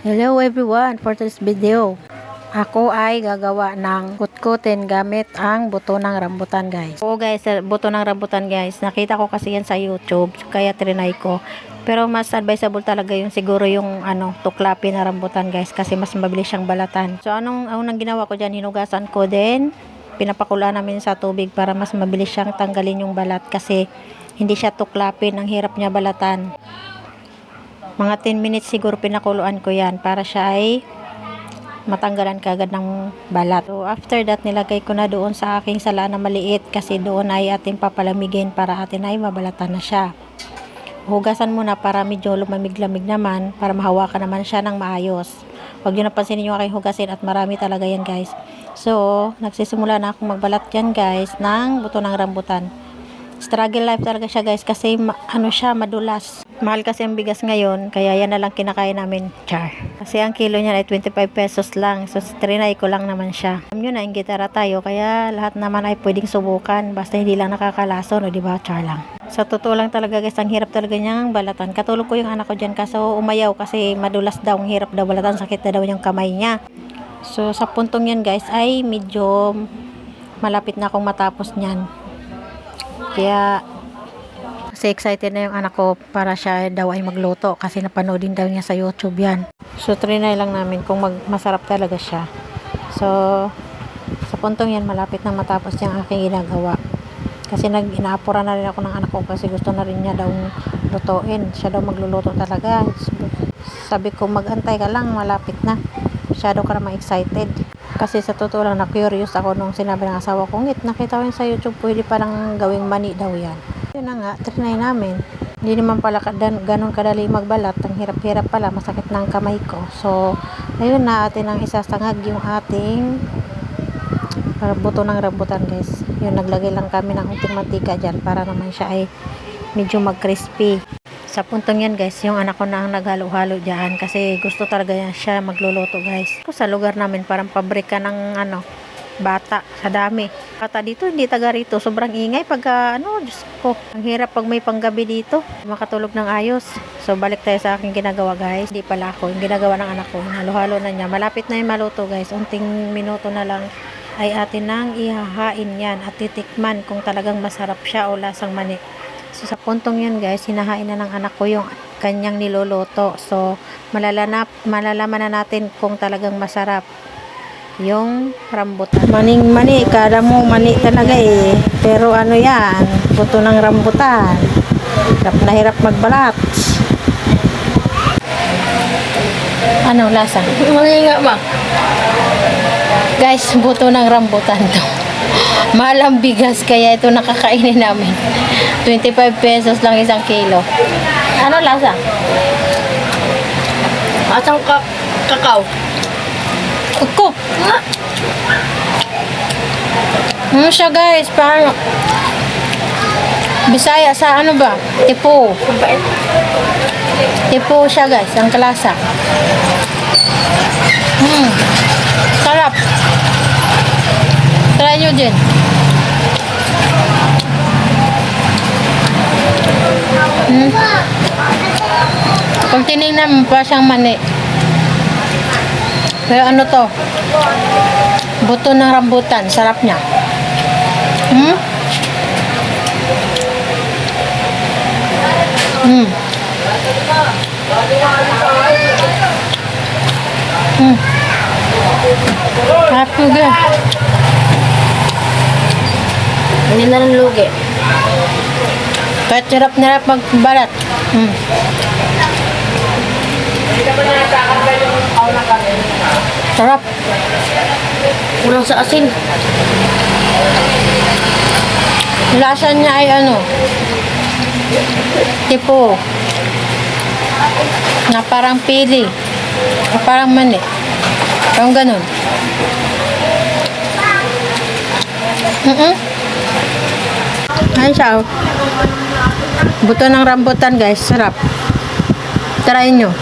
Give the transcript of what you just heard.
Hello everyone, for this video ako ay gagawa ng kutkutin gamit ang buto ng rambutan guys. Oo guys, buto ng rambutan guys, nakita ko kasi yan sa YouTube kaya trinay ko, pero mas advisable talaga yung siguro yung tuklapin na rambutan guys, kasi mas mabilis siyang balatan. So anong ginawa ko dyan, hinugasan ko din, pinapakulaan namin sa tubig para mas mabilis siyang tanggalin yung balat, kasi hindi siya tuklapin, ang hirap niya balatan. Mga 10 minutes siguro pinakuluan ko yan para siya ay matanggalan kagad ng balat. So after that, nilagay ko na doon sa aking sala na maliit, kasi doon ay ating papalamigin para atin ay mabalatan na siya. Hugasan muna para medyo lumamig-lamig naman, para mahawakan naman siya ng maayos. Huwag nyo napansinin yung aking hugasin at marami talaga yan guys. So nagsisimula na akong magbalat yan guys ng buto ng rambutan. Struggle life talaga siya guys, kasi siya madulas. Mahal kasi ang bigas ngayon, kaya yan na lang kinakain namin, char. Kasi ang kilo niya ay 25 pesos lang, so trinay ko lang naman siya. Alam nyo na, yung gitara tayo, kaya lahat naman ay pwedeng subukan, basta hindi lang nakakalason, o diba, char lang. Sa totoo lang talaga guys, ang hirap talaga niyang balatan. Katulog ko yung anak ko dyan, kaso umayaw kasi madulas daw, ang hirap daw balatan, sakit na daw yung kamay niya. So sa puntong yan guys, ay medyo malapit na akong matapos niyan. Kaya kasi excited na yung anak ko para siya daw ay magluto, kasi napanood din daw niya sa YouTube yan. So trinay lang namin kung masarap talaga siya. So sa puntong yan, malapit na matapos yung aking ginagawa, kasi inaapura na rin ako ng anak ko, kasi gusto na rin niya daw lutuin. Siya daw magluluto talaga. Sabi ko, magantay ka lang, malapit na. Masyado ka naman excited. Kasi sa totoo lang, na-curious ako nung sinabi ng asawa ko, nakita ko yun sa YouTube, pwede parang gawing mani daw yan. Yun na nga, trinay namin. Hindi naman pala ganun kadali magbalat. Ang hirap-hirap pala, masakit ng kamay ko. So, ayun na, atin ang isasangag yung ating buto ng rambutan guys. Yun, naglagay lang kami ng unting mantika dyan para naman siya ay medyo mag-crispy. Sa puntong yan guys, yung anak ko na ang naghalo-halo dyan, kasi gusto talaga yan siya magluluto guys. Sa lugar namin, parang pabrika ng bata, sa dami. Kata dito, hindi taga rito, sobrang ingay pagka Diyos ko, ang hirap pag may panggabi dito, makatulog ng ayos. So balik tayo sa aking ginagawa guys. Hindi pala ako, yung ginagawa ng anak ko, halo-halo na niya, malapit na yung maluto guys, unting minuto na lang ay atin nang ihahain yan at titikman kung talagang masarap siya o lasang mani. So sa puntong yan guys, hinahain na ng anak ko yung kanyang niluluto. So malalaman na natin kung talagang masarap yung rambutan. Maning-mani, kada mo mani talaga eh. Pero yan, buto ng rambutan. Hirap na hirap magbalat. Ano lasa? Mali nga ba? Guys, buto ng rambutan to. Mahal ang bigas, kaya ito nakakainin namin. 25 pesos lang isang kilo. Ano lasa? Asang kakao? Kuko. Ano siya guys? Parang Bisaya sa ba? Tipo. Tipo siya guys, ang kalasa. Sarap. Try nyo din. Pag tinignan mo pa siyang mani. Pero to? Buto ng rambutan. Sarap niya. Sarap juga. Hindi na ng lugi. Kahit sarap na magbalat. Sarap. Kulang sa asin. Lasa niya ay tipo na parang pili, na parang mani, parang ganun. Ayun siya. Buto ng rambutan guys, sarap. Try nyo.